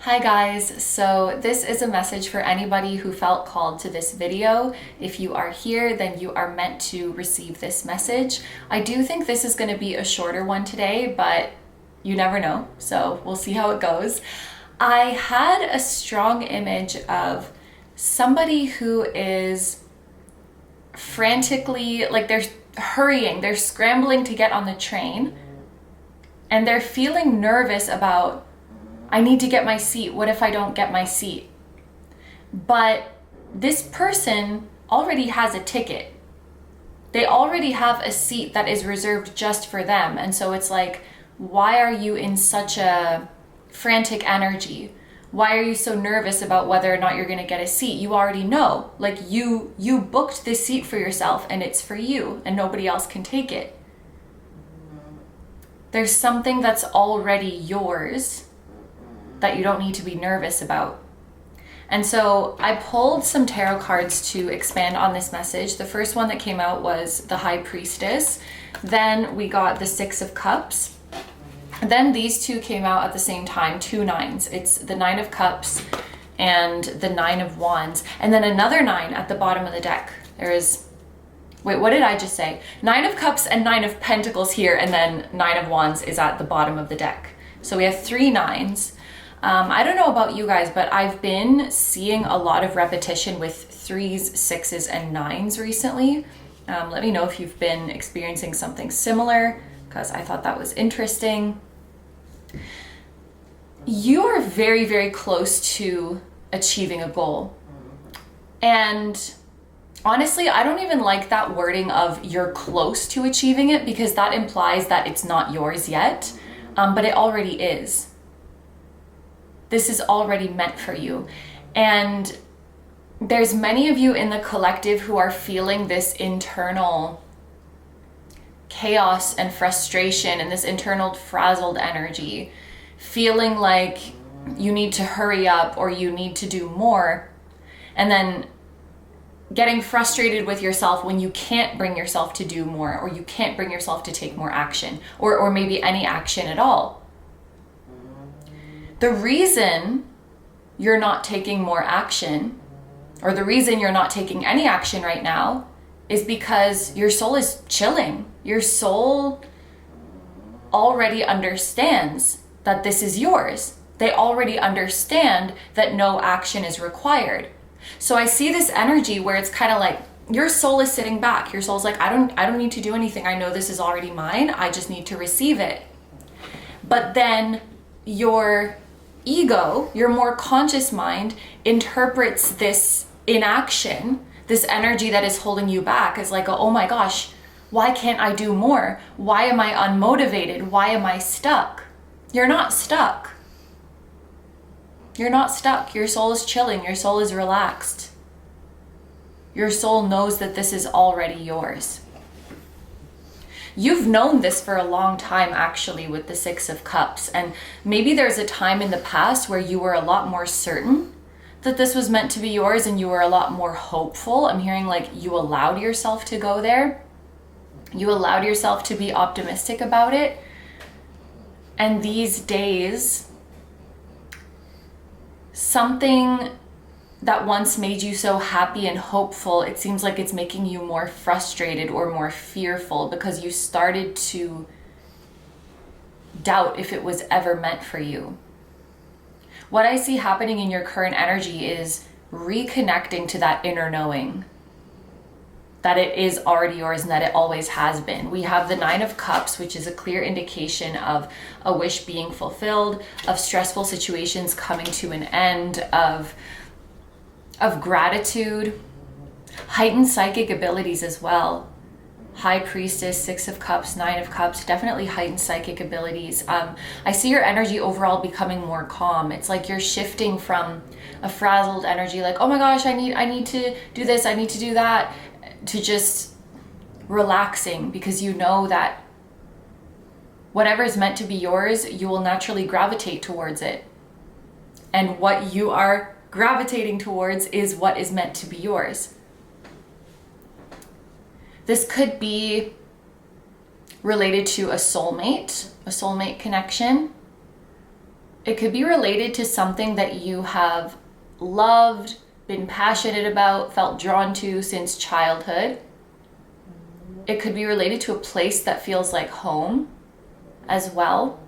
Hi guys, so this is a message for anybody who felt called to this video. If you are here, then you are meant to receive this message. I do think this is going to be a shorter one today, but you never know, so we'll see how it goes. I had a strong image of somebody who is frantically, like they're hurrying, they're scrambling to get on the train, and they're feeling nervous about, I need to get my seat. What if I don't get my seat? But this person already has a ticket. They already have a seat that is reserved just for them. And so it's like, why are you in such a frantic energy? Why are you so nervous about whether or not you're going to get a seat? You already know. Like you booked this seat for yourself and it's for you and nobody else can take it. There's something that's already yours that you don't need to be nervous about. And so I pulled some tarot cards to expand on this message. The first one that came out was the High Priestess. Then we got the Six of Cups. Then these two came out at the same time, two nines. It's the Nine of Cups and the Nine of Wands. And then another nine at the bottom of the deck. There is, wait, what did I just say? Nine of Cups and Nine of Pentacles here, and then Nine of Wands is at the bottom of the deck. So we have three nines. I don't know about you guys, but I've been seeing a lot of repetition with threes, sixes, and nines recently. Let me know if you've been experiencing something similar, because I thought that was interesting. You are very, very close to achieving a goal. And honestly, I don't even like that wording of you're close to achieving it, because that implies that it's not yours yet, but it already is. This is already meant for you. And there's many of you in the collective who are feeling this internal chaos and frustration and this internal frazzled energy, feeling like you need to hurry up or you need to do more, and then getting frustrated with yourself when you can't bring yourself to do more, or you can't bring yourself to take more action, or maybe any action at all. The reason you're not taking more action, or the reason you're not taking any action right now, is because your soul is chilling. Your soul already understands that this is yours. They already understand that no action is required. So I see this energy where it's kind of like your soul is sitting back. Your soul's like, I don't need to do anything. I know this is already mine. I just need to receive it. But then your ego, your more conscious mind, interprets this inaction, this energy that is holding you back, as like, oh my gosh, why can't I do more? Why am I unmotivated? Why am I stuck? You're not stuck. You're not stuck. Your soul is chilling. Your soul is relaxed. Your soul knows that this is already yours. You've known this for a long time, actually, with the Six of Cups. And maybe there's a time in the past where you were a lot more certain that this was meant to be yours and you were a lot more hopeful. I'm hearing like you allowed yourself to go there. You allowed yourself to be optimistic about it. And these days, something that once made you so happy and hopeful, it seems like it's making you more frustrated or more fearful, because you started to doubt if it was ever meant for you. What I see happening in your current energy is reconnecting to that inner knowing that it is already yours and that it always has been. We have the Nine of Cups, which is a clear indication of a wish being fulfilled, of stressful situations coming to an end, of gratitude, heightened psychic abilities as well. High Priestess, Six of Cups, Nine of Cups, definitely heightened psychic abilities. I see your energy overall becoming more calm. It's like you're shifting from a frazzled energy, like, oh my gosh, I need to do this, I need to do that, to just relaxing, because you know that whatever is meant to be yours, you will naturally gravitate towards it. And what you are gravitating towards is what is meant to be yours. This could be related to a soulmate connection. It could be related to something that you have loved, been passionate about, felt drawn to since childhood. It could be related to a place that feels like home as well.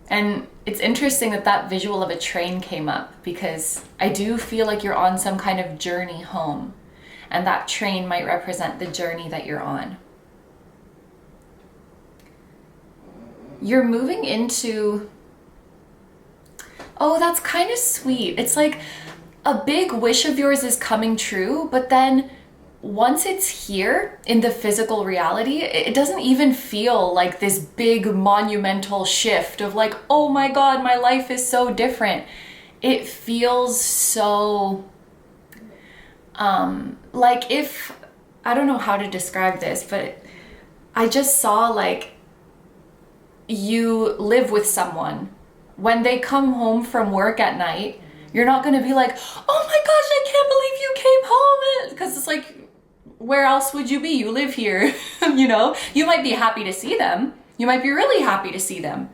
And it's interesting that that visual of a train came up, because I do feel like you're on some kind of journey home, and that train might represent the journey that you're on. You're moving into, oh, that's kind of sweet. It's like a big wish of yours is coming true, but then once it's here in the physical reality, it doesn't even feel like this big monumental shift of like, oh my God, my life is so different. It feels so, like if, I don't know how to describe this, but I just saw like you live with someone. When they come home from work at night, you're not going to be like, oh my gosh, I can't believe you came home. Because it's like, where else would you be? You live here, you know? You might be happy to see them. You might be really happy to see them.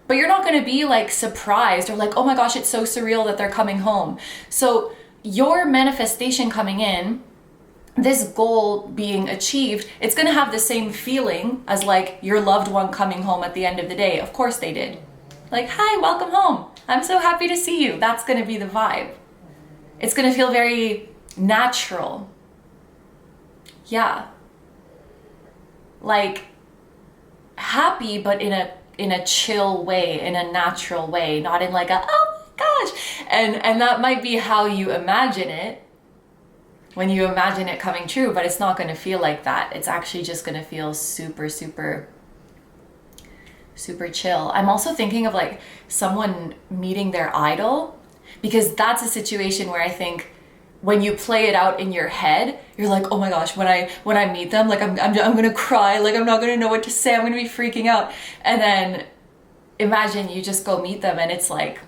But you're not going to be like surprised or like, oh my gosh, it's so surreal that they're coming home. So your manifestation coming in, this goal being achieved, it's going to have the same feeling as like your loved one coming home at the end of the day. Of course they did. Like, hi, welcome home. I'm so happy to see you. That's going to be the vibe. It's going to feel very natural. Yeah. Like happy, but in a chill way, in a natural way, not in like a, oh my gosh. And that might be how you imagine it when you imagine it coming true, but it's not going to feel like that. It's actually just going to feel super, super, super chill. I'm also thinking of like someone meeting their idol, because that's a situation where I think when you play it out in your head, you're like, oh my gosh, when I meet them, like I'm gonna cry, like I'm not gonna know what to say, I'm gonna be freaking out. And then imagine you just go meet them and it's like,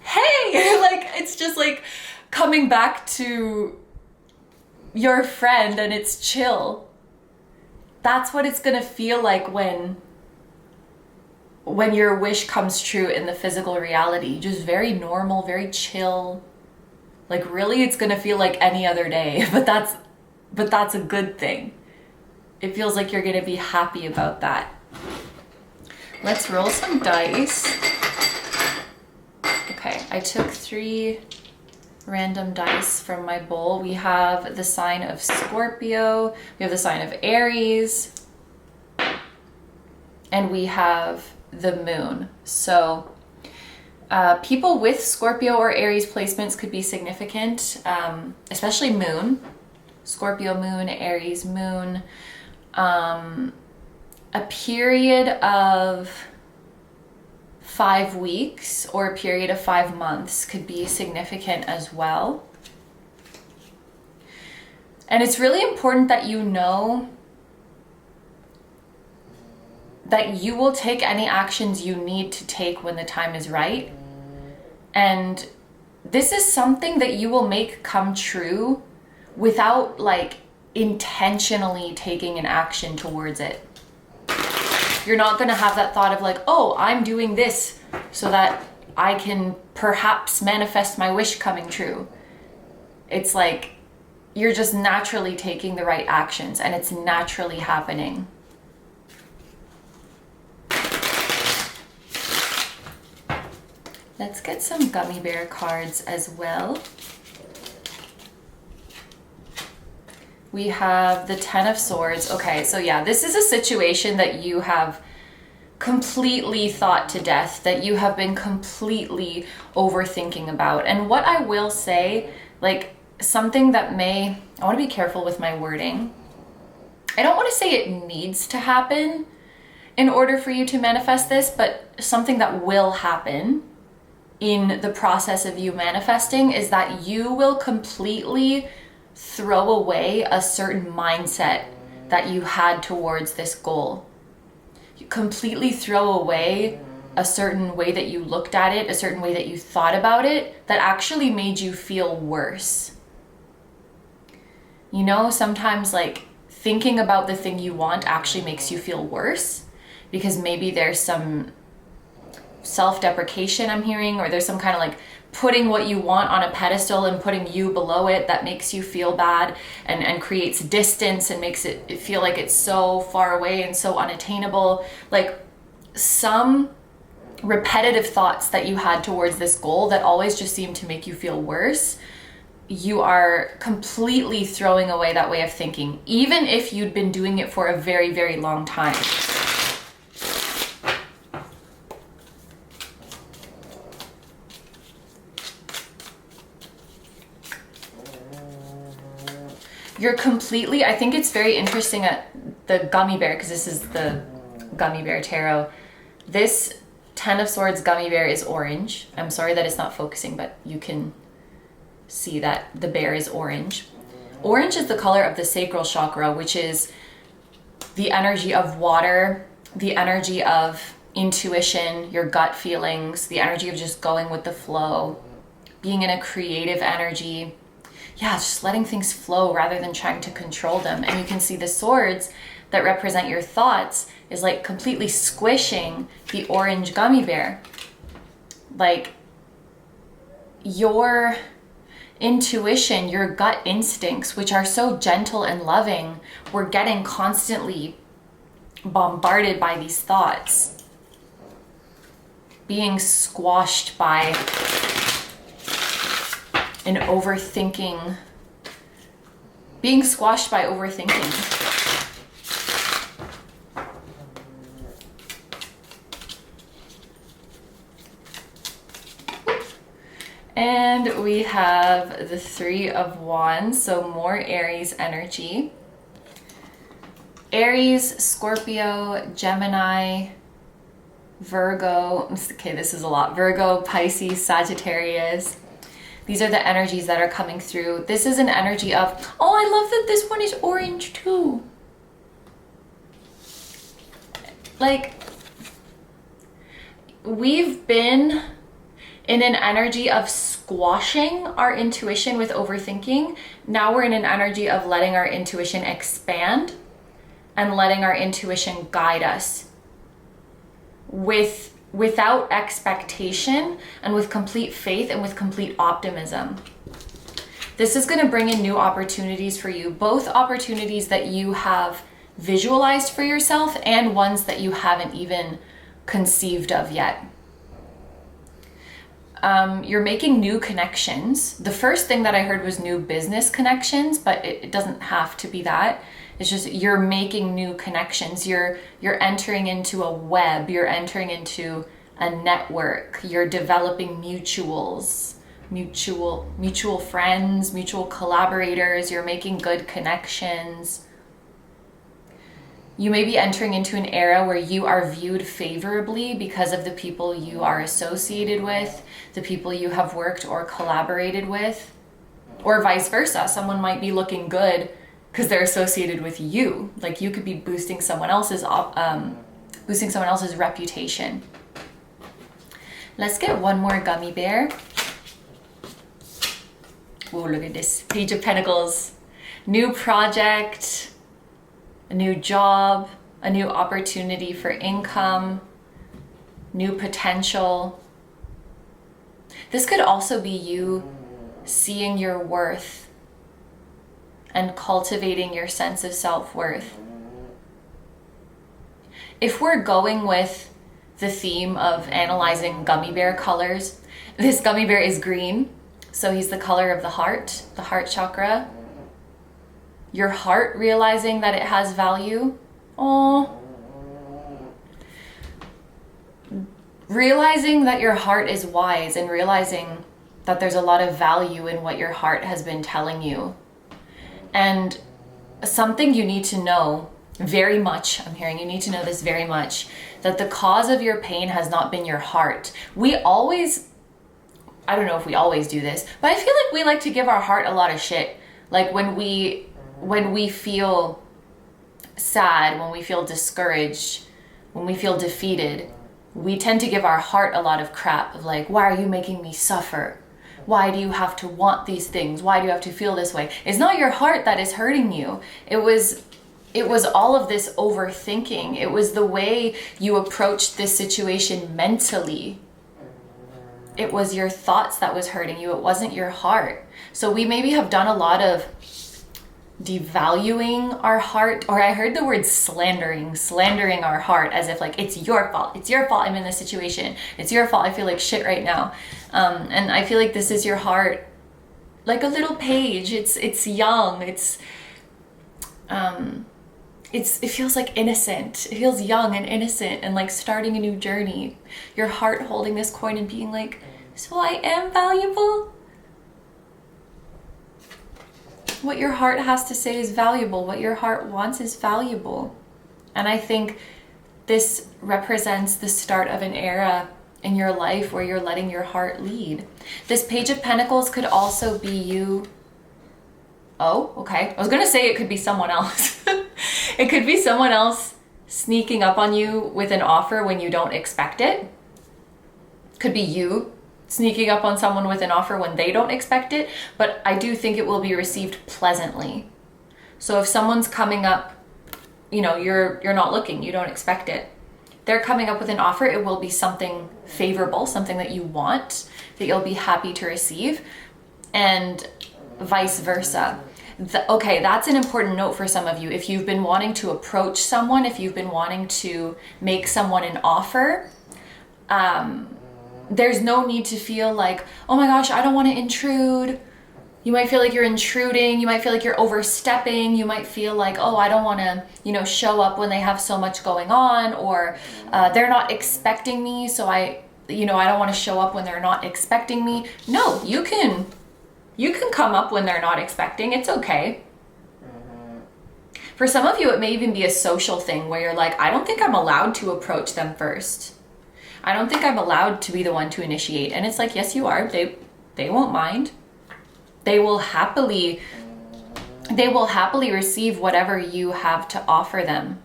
hey, like it's just like coming back to your friend and it's chill. That's what it's gonna feel like when your wish comes true in the physical reality. Just very normal, very chill. Like really it's gonna feel like any other day, but that's a good thing. It feels like you're gonna be happy about that. Let's roll some dice. Okay, I took 3 random dice from my bowl. We have the sign of Scorpio, we have the sign of Aries, and we have the moon. So people with Scorpio or Aries placements could be significant, especially moon, Scorpio moon, Aries moon. A period of 5 weeks or a period of 5 months could be significant as well. And it's really important that you know that you will take any actions you need to take when the time is right. And this is something that you will make come true without like intentionally taking an action towards it. You're not going to have that thought of like, oh, I'm doing this so that I can perhaps manifest my wish coming true. It's like you're just naturally taking the right actions and it's naturally happening. Let's get some gummy bear cards as well. We have the 10 of Swords. Okay, so yeah, this is a situation that you have completely thought to death, that you have been completely overthinking about. And what I will say, like something that I want to be careful with my wording. I don't want to say it needs to happen in order for you to manifest this, but something that will happen in the process of you manifesting is that you will completely throw away a certain mindset that you had towards this goal. You completely throw away a certain way that you looked at it, a certain way that you thought about it that actually made you feel worse. You know, sometimes like thinking about the thing you want actually makes you feel worse because maybe there's some self-deprecation I'm hearing, or there's some kind of like putting what you want on a pedestal and putting you below it that makes you feel bad and creates distance and makes it feel like it's so far away and so unattainable. Like some repetitive thoughts that you had towards this goal that always just seem to make you feel worse, you are completely throwing away that way of thinking, even if you'd been doing it for a very, very long time. You're completely, I think it's very interesting at the Gummy Bear, because this is the Gummy Bear Tarot. This 10 of Swords Gummy Bear is orange. I'm sorry that it's not focusing, but you can see that the bear is orange. Orange is the color of the sacral chakra, which is the energy of water, the energy of intuition, your gut feelings, the energy of just going with the flow, being in a creative energy. Yeah, just letting things flow rather than trying to control them. And you can see the swords that represent your thoughts is like completely squishing the orange gummy bear. Like your intuition, your gut instincts, which are so gentle and loving, we're getting constantly bombarded by these thoughts, being squashed by an overthinking, being squashed by overthinking. And we have the Three of Wands, so more Aries energy. Aries, Scorpio, Gemini, Virgo, okay, this is a lot. Virgo, Pisces, Sagittarius. These are the energies that are coming through. This is an energy of, oh, I love that this one is orange too. Like, we've been in an energy of squashing our intuition with overthinking. Now we're in an energy of letting our intuition expand and letting our intuition guide us without expectation and with complete faith and with complete optimism. This is going to bring in new opportunities for you, both opportunities that you have visualized for yourself and ones that you haven't even conceived of yet. You're making new connections. The first thing that I heard was new business connections, but it doesn't have to be that. It's just you're making new connections. You're entering into a web. You're entering into a network. You're developing mutual friends, mutual collaborators. You're making good connections. You may be entering into an era where you are viewed favorably because of the people you are associated with, the people you have worked or collaborated with, or vice versa. Someone might be looking good because they're associated with you. Like you could be boosting someone else's reputation. Let's get one more Gummy Bear. Oh, look at this. Page of Pentacles. New project, a new job, a new opportunity for income, new potential. This could also be you seeing your worth and cultivating your sense of self-worth. If we're going with the theme of analyzing gummy bear colors, this gummy bear is green, so he's the color of the heart chakra. Your heart realizing that it has value. Oh, realizing that your heart is wise and realizing that there's a lot of value in what your heart has been telling you. And something you need to know very much, I'm hearing you need to know this very much, that the cause of your pain has not been your heart. We always, I don't know if we always do this, but I feel like we like to give our heart a lot of shit. Like when we feel sad, when we feel discouraged, when we feel defeated, we tend to give our heart a lot of crap of like, why are you making me suffer? Why do you have to want these things? Why do you have to feel this way? It's not your heart that is hurting you. It was It was all of this overthinking. It was the way you approached this situation mentally. It was your thoughts that was hurting you. It wasn't your heart. So we maybe have done a lot of devaluing our heart, or I heard the word slandering our heart, as if like, it's your fault. It's your fault I'm in this situation. It's your fault I feel like shit right now. And I feel like this is your heart, like a little page. It's young. It feels like innocent. It feels young and innocent and like starting a new journey. Your heart holding this coin and being like, so I am valuable? What your heart has to say is valuable. What your heart wants is valuable. And I think this represents the start of an era in your life where you're letting your heart lead. This Page of Pentacles could also be you. Oh, okay. I was going to say it could be someone else. It could be someone else sneaking up on you with an offer when you don't expect it. Could be you sneaking up on someone with an offer when they don't expect it, but I do think it will be received pleasantly. So if someone's coming up, you know, you're not looking, you don't expect it. They're coming up with an offer, it will be something favorable, something that you want, that you'll be happy to receive, and vice versa. Okay, that's an important note for some of you. If you've been wanting to approach someone, if you've been wanting to make someone an offer, there's no need to feel like, oh my gosh, I don't want to intrude. You might feel like you're intruding. You might feel like you're overstepping. You might feel like, oh, I don't want to, show up when they have so much going on, or they're not expecting me, so I don't want to show up when they're not expecting me. No, you can come up when they're not expecting. It's okay. For some of you, it may even be a social thing where you're like, I don't think I'm allowed to approach them first. I don't think I'm allowed to be the one to initiate. And it's like, yes, you are. They won't mind. They will happily receive whatever you have to offer them.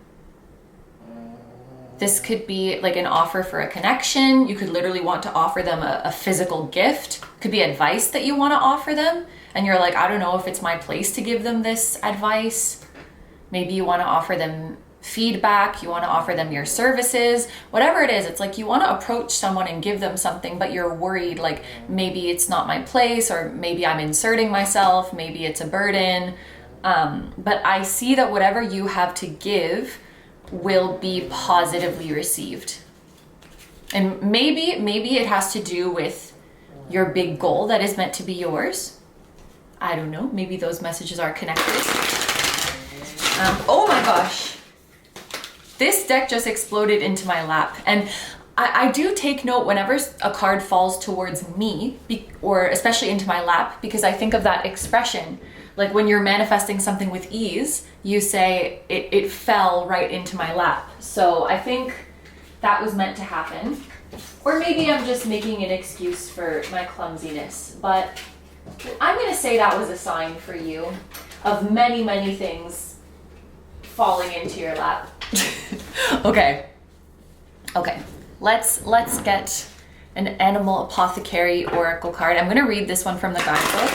This could be like an offer for a connection. You could literally want to offer them a physical gift. Could be advice that you want to offer them. And you're like, I don't know if it's my place to give them this advice. Maybe you want to offer them feedback. You want to offer them your services. Whatever it is, it's like you want to approach someone and give them something, but you're worried like maybe it's not my place, or maybe I'm inserting myself. Maybe it's a burden. But I see that whatever you have to give will be positively received. And maybe it has to do with your big goal that is meant to be yours. I don't know. Maybe those messages are connected. Oh my gosh. This deck just exploded into my lap. And I do take note whenever a card falls towards me, or especially into my lap, because I think of that expression. Like when you're manifesting something with ease, you say, it fell right into my lap. So I think that was meant to happen. Or maybe I'm just making an excuse for my clumsiness. But I'm going to say that was a sign for you of many, many things falling into your lap. Okay. Let's get an Animal Apothecary Oracle card. I'm going to read this one from the guidebook.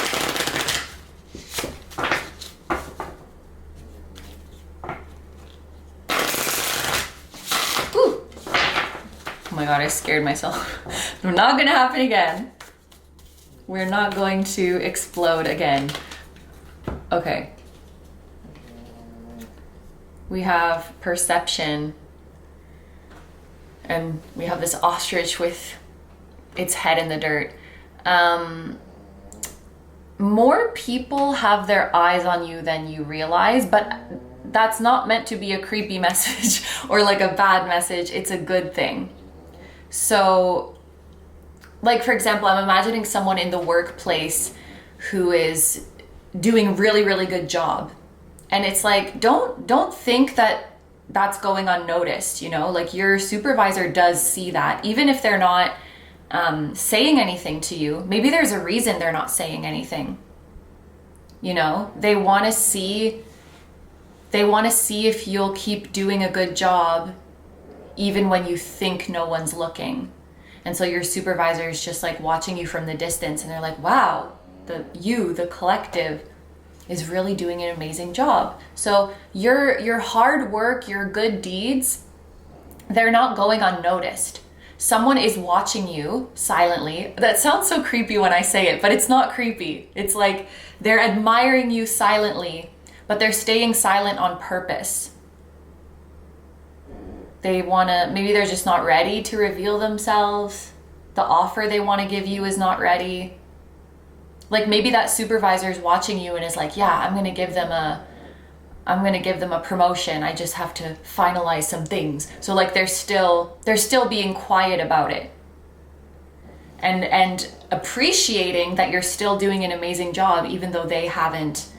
Oh my god, I scared myself. Not gonna happen again. We're not going to explode again. Okay. We have perception. And we have this ostrich with its head in the dirt. More people have their eyes on you than you realize, but that's not meant to be a creepy message or like a bad message. It's a good thing. So, like for example, I'm imagining someone in the workplace who is doing really, really good job. And it's like, don't think that that's going unnoticed, like your supervisor does see that, even if they're not saying anything to you. Maybe there's a reason they're not saying anything. They want to see if you'll keep doing a good job even when you think no one's looking. And so your supervisor is just like watching you from the distance, and they're like, wow, the collective is really doing an amazing job. So your hard work, your good deeds, they're not going unnoticed. Someone is watching you silently. That sounds so creepy when I say it, but it's not creepy. It's like they're admiring you silently, but they're staying silent on purpose. They wanna, maybe they're just not ready to reveal themselves. The offer they wanna give you is not ready. Like maybe that supervisor is watching you and is like, yeah, I'm gonna give them a promotion. I just have to finalize some things. So like they're still being quiet about it. And appreciating that you're still doing an amazing job, even though they haven't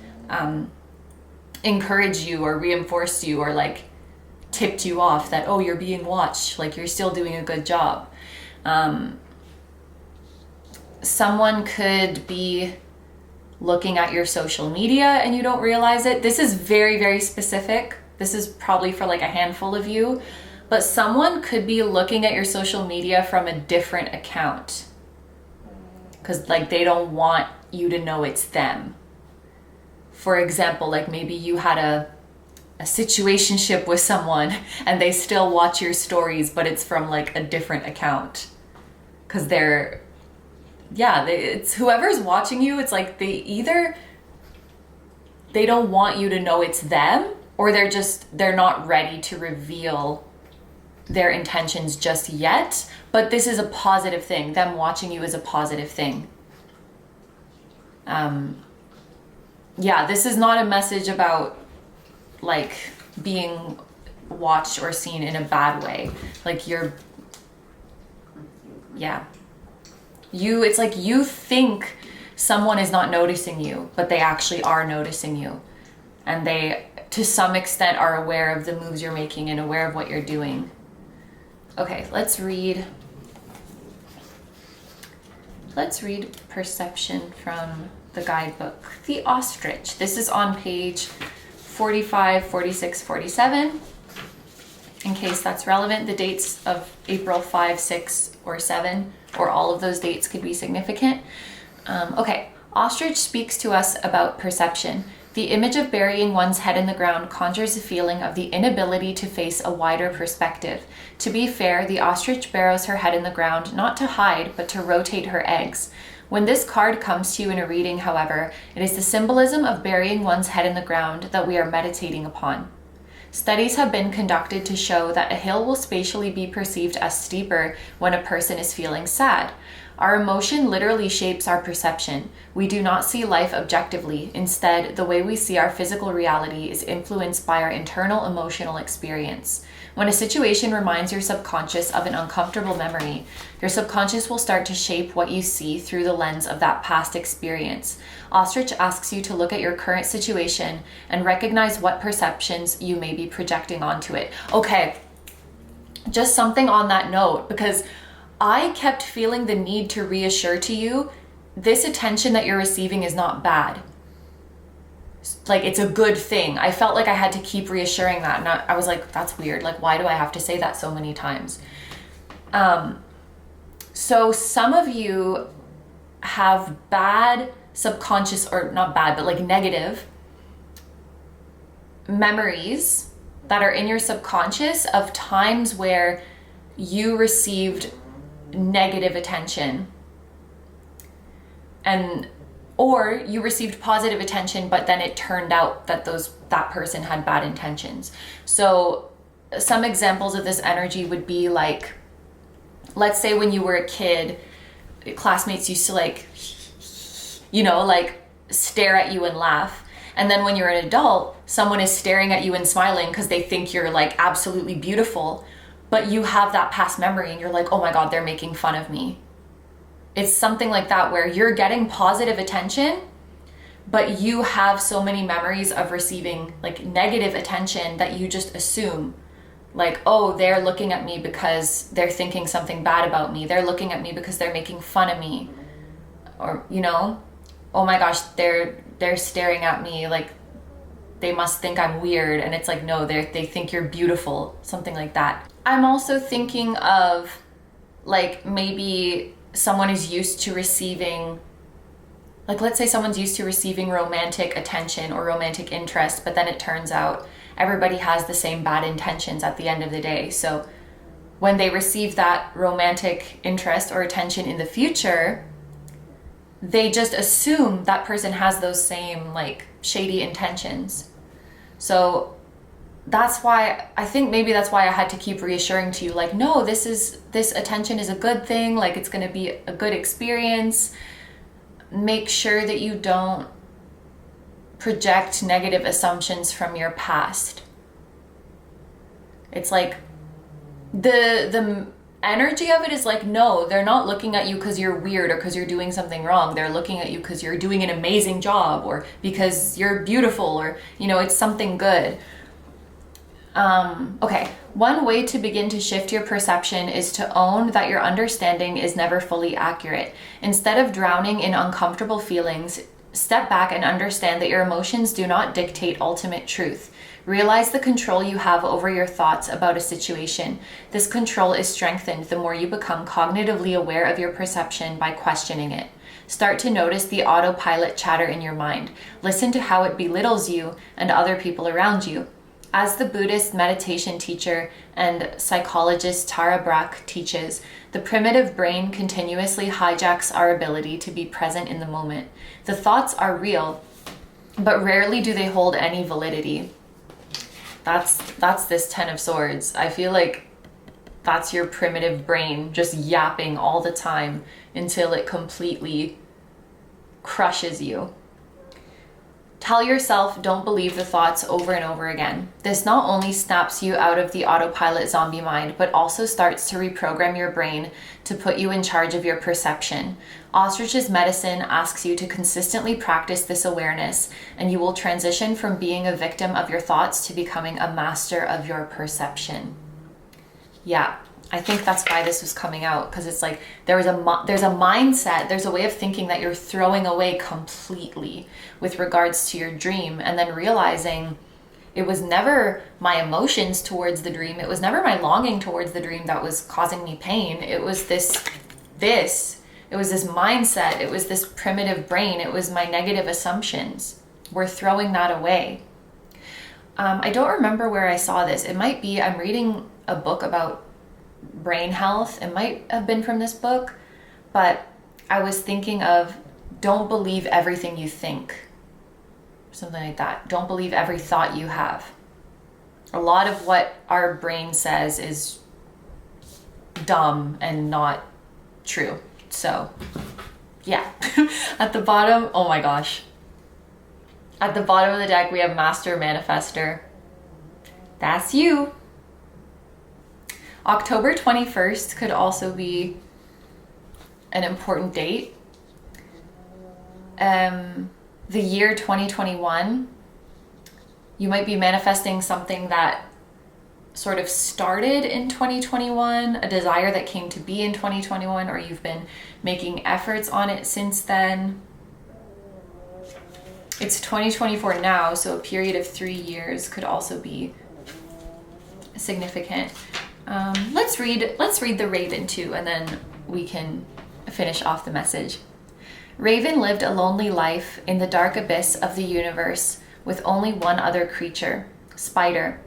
encouraged you or reinforced you or like tipped you off that, oh, you're being watched, like you're still doing a good job. Someone could be looking at your social media and you don't realize it. This is very, very specific. This is probably for like a handful of you, but someone could be looking at your social media from a different account because like they don't want you to know it's them. For example, like maybe you had a situationship with someone and they still watch your stories, but it's from like a different account because it's whoever's watching you. It's like they don't want you to know it's them, or they're not ready to reveal their intentions just yet. But this is a positive thing. Them watching you is a positive thing. This is not a message about like being watched or seen in a bad way. Like it's like you think someone is not noticing you, but they actually are noticing you. And they, to some extent, are aware of the moves you're making and aware of what you're doing. Okay, let's read Perception from the guidebook. The Ostrich. This is on page 45, 46, 47. In case that's relevant, the dates of April 5, 6, or 7, or all of those dates could be significant. Okay, Ostrich speaks to us about perception. The image of burying one's head in the ground conjures a feeling of the inability to face a wider perspective. To be fair, the ostrich burrows her head in the ground not to hide, but to rotate her eggs. When this card comes to you in a reading, however, it is the symbolism of burying one's head in the ground that we are meditating upon. Studies have been conducted to show that a hill will spatially be perceived as steeper when a person is feeling sad. Our emotion literally shapes our perception. We do not see life objectively. Instead, the way we see our physical reality is influenced by our internal emotional experience. When a situation reminds your subconscious of an uncomfortable memory, your subconscious will start to shape what you see through the lens of that past experience. Ostrich asks you to look at your current situation and recognize what perceptions you may be projecting onto it. Okay, just something on that note, because I kept feeling the need to reassure to you, this attention that you're receiving is not bad. Like, it's a good thing. I felt like I had to keep reassuring that. And I was like, that's weird. Like, why do I have to say that so many times? So some of you have bad subconscious, or not bad, but like negative memories that are in your subconscious of times where you received negative attention or you received positive attention, but then it turned out that that person had bad intentions. So some examples of this energy would be like, let's say when you were a kid, classmates used to like stare at you and laugh. And then when you're an adult, someone is staring at you and smiling because they think you're like absolutely beautiful, but you have that past memory and you're like, oh my God, they're making fun of me. It's something like that where you're getting positive attention, but you have so many memories of receiving like negative attention that you just assume like, oh, they're looking at me because they're thinking something bad about me. They're looking at me because they're making fun of me. Or, oh my gosh, they're staring at me like they must think I'm weird. And it's like, no, they think you're beautiful, something like that. I'm also thinking of like maybe someone is used to receiving like let's say someone's used to receiving romantic attention or romantic interest, but then it turns out everybody has the same bad intentions at the end of the day. So when they receive that romantic interest or attention in the future, they just assume that person has those same like shady intentions. So that's why I think maybe that's why I had to keep reassuring to you, like, no, this attention is a good thing. Like, it's going to be a good experience. Make sure that you don't project negative assumptions from your past. It's like the energy of it is like, no, they're not looking at you because you're weird or because you're doing something wrong. They're looking at you because you're doing an amazing job or because you're beautiful or, you know, it's something good. Okay, one way to begin to shift your perception is to own that your understanding is never fully accurate. Instead of drowning in uncomfortable feelings, step back and understand that your emotions do not dictate ultimate truth. Realize the control you have over your thoughts about a situation. This control is strengthened the more you become cognitively aware of your perception by questioning it. Start to notice the autopilot chatter in your mind. Listen to how it belittles you and other people around you. As the Buddhist meditation teacher and psychologist Tara Brach teaches, the primitive brain continuously hijacks our ability to be present in the moment. The thoughts are real, but rarely do they hold any validity. That's this Ten of Swords. I feel like that's your primitive brain just yapping all the time until it completely crushes you. Tell yourself, don't believe the thoughts over and over again. This not only snaps you out of the autopilot zombie mind, but also starts to reprogram your brain to put you in charge of your perception. Ostrich's medicine asks you to consistently practice this awareness, and you will transition from being a victim of your thoughts to becoming a master of your perception. Yeah. I think that's why this was coming out, because it's like there's a mindset, there's a way of thinking that you're throwing away completely with regards to your dream, and then realizing it was never my emotions towards the dream, it was never my longing towards the dream that was causing me pain. It was this mindset, it was this primitive brain, it was my negative assumptions. We're throwing that away. I don't remember where I saw this. It might be, I'm reading a book about brain health. It might have been from this book, but I was thinking of don't believe everything you think. Something like that. Don't believe every thought you have. A lot of what our brain says is dumb and not true. So, yeah. At the bottom, oh my gosh. At the bottom of the deck, we have Master Manifester. That's you. October 21st could also be an important date. The year 2021, you might be manifesting something that sort of started in 2021, a desire that came to be in 2021, or you've been making efforts on it since then. It's 2024 now, so a period of 3 years could also be significant. Let's read the Raven too, and then we can finish off the message. Raven lived a lonely life in the dark abyss of the universe with only one other creature, Spider.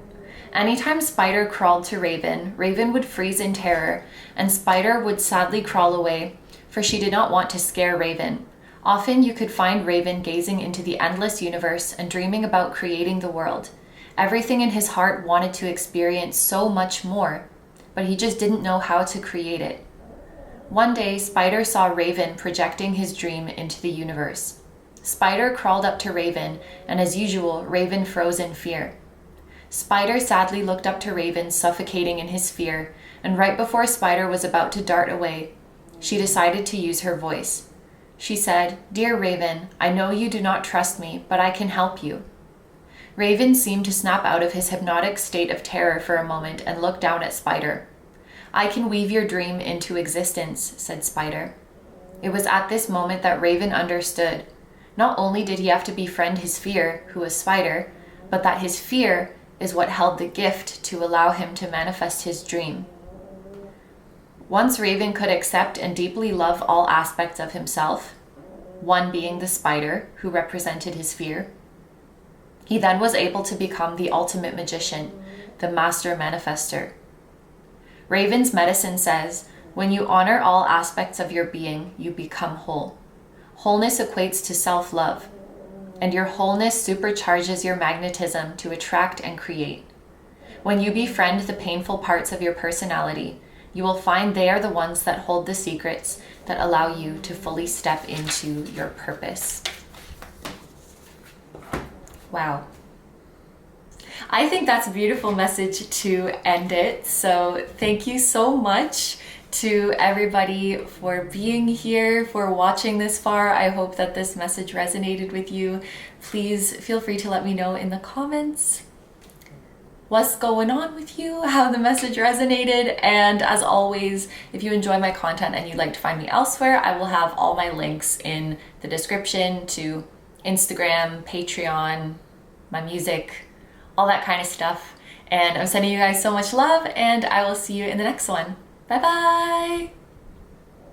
Anytime Spider crawled to Raven, Raven would freeze in terror, and Spider would sadly crawl away, for she did not want to scare Raven. Often you could find Raven gazing into the endless universe and dreaming about creating the world. Everything in his heart wanted to experience so much more, but he just didn't know how to create it. One day, Spider saw Raven projecting his dream into the universe. Spider crawled up to Raven, and as usual, Raven froze in fear. Spider sadly looked up to Raven, suffocating in his fear, and right before Spider was about to dart away, she decided to use her voice. She said, "Dear Raven, I know you do not trust me, but I can help you." Raven seemed to snap out of his hypnotic state of terror for a moment and looked down at Spider. "I can weave your dream into existence," said Spider. It was at this moment that Raven understood. Not only did he have to befriend his fear, who was Spider, but that his fear is what held the gift to allow him to manifest his dream. Once Raven could accept and deeply love all aspects of himself, one being the spider, who represented his fear. He then was able to become the ultimate magician, the master manifester. Raven's medicine says, when you honor all aspects of your being, you become whole. Wholeness equates to self-love, and your wholeness supercharges your magnetism to attract and create. When you befriend the painful parts of your personality, you will find they are the ones that hold the secrets that allow you to fully step into your purpose. Wow. I think that's a beautiful message to end it. So thank you so much to everybody for being here, for watching this far. I hope that this message resonated with you. Please feel free to let me know in the comments what's going on with you, how the message resonated. And as always, if you enjoy my content and you'd like to find me elsewhere, I will have all my links in the description to Instagram, Patreon, my music, all that kind of stuff. And I'm sending you guys so much love, and I will see you in the next one. Bye bye!